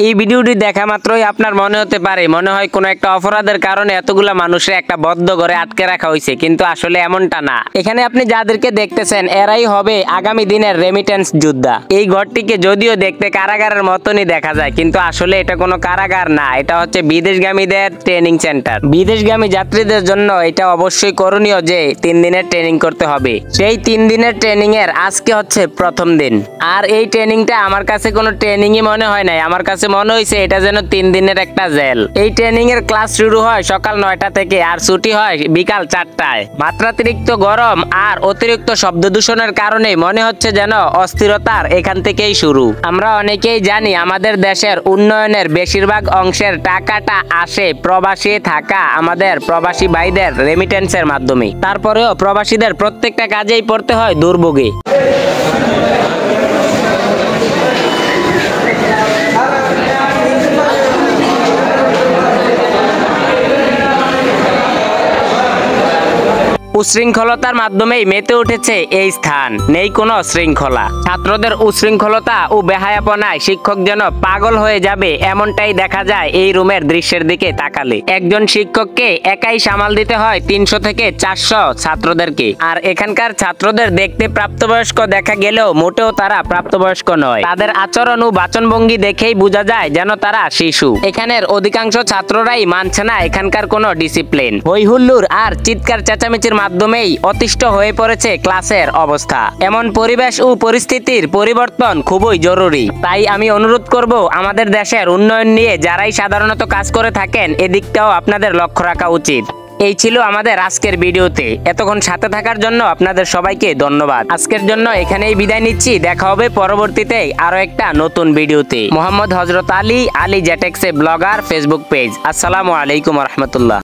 এই ভিডিওটি দেখা মাত্রই আপনার মনে হতে পারে মনে হয় কোনো একটা অপরাধের কারণে এতগুলা মানুষের একটা বদ্ধ ঘরে আটকে রাখা হয়েছে, কিন্তু আসলে এমনটা না। এখানে আপনি যাদেরকে দেখতেছেন এরাই হবে আগামী দিনের রেমিটেন্স যোদ্ধা। এই ঘরটিকে যদিও দেখতে কারাগারের মতনই দেখা যায়, কিন্তু আসলে এটা কোনো কারাগার না, এটা হচ্ছে বিদেশগামীদের ট্রেনিং সেন্টার। বিদেশগামী যাত্রীদের জন্য এটা অবশ্যই করণীয় যে 3 দিনের ট্রেনিং করতে হবে। সেই 3 দিনের ট্রেনিং এর আজকে হচ্ছে প্রথম দিন। আর এই ট্রেনিংটা আমার কাছে কোনো ট্রেনিংই মনে হয় নাই, আমার কাছে মনে হয়েছে এটা যেন 3 দিনের একটা জেল। এই ট্রেনিং এর ক্লাস শুরু হয় সকাল 9টা থেকে আর ছুটি হয় বিকাল 4টায়। মাত্রাতিরিক্ত গরম আর অতিরিক্ত শব্দ দূষণের কারণে মনে হচ্ছে যেন অস্থিরতার এখান থেকেই শুরু। আমরা অনেকেই জানি আমাদের দেশের উন্নয়নের বেশিরভাগ অংশের টাকাটা আসে প্রবাসী থাকা আমাদের প্রবাসী ভাইদের রেমিটেন্সের মাধ্যমে। তারপরেও প্রবাসীদের প্রত্যেকটা কাজেই পড়তে হয় দুর্ভোগে। উশৃঙ্খলতার মাধ্যমেই মেতে উঠেছে এই স্থান, নেই কোনো শৃঙ্খলা। ছাত্রদের উশৃঙ্খলতা ও বেহায়াপনায় শিক্ষক যেন পাগল হয়ে যাবে এমনটাই দেখা যায় এই রুমের দৃশ্যের দিকে তাকালে। একজন শিক্ষককে একাই সামাল দিতে হয় 300 থেকে 400 ছাত্রদেরকে। আর এখানকার ছাত্রদের দেখতে প্রাপ্তবয়স্ক দেখা গেলেও মোটেও তারা প্রাপ্তবয়স্ক নয়। তাদের আচরণ ও বাচনভঙ্গি দেখেই বোঝা যায় যেন তারা শিশু। এখানের অধিকাংশ ছাত্ররাই মানছে না এখানকার কোনো ডিসিপ্লিন। হই হুল্লোড় আর চিৎকার চেঁচামেচির মাধ্যমেই অতিষ্ঠ হয়ে পড়েছে ক্লাসের অবস্থা। এমন পরিবেশ ও পরিস্থিতির পরিবর্তন খুবই জরুরি। তাই আমি অনুরোধ করব আমাদের দেশের উন্নয়ন নিয়ে যারাই সাধারণত কাজ করে থাকেন এদিকটাও আপনাদের লক্ষ্য রাখা উচিত। এই ছিল আমাদের আজকের ভিডিওতে। এতক্ষণ সাথে থাকার জন্য আপনাদের সবাইকে ধন্যবাদ। আজকের জন্য এখানেই বিদায় নিচ্ছি, দেখা হবে পরবর্তীতে আরো একটা নতুন ভিডিওতে। মোহাম্মদ হযরত আলী, আলী জেটেক্সে ব্লগার ফেসবুক পেজ। আসসালামু আলাইকুম রহমতুল্লাহ।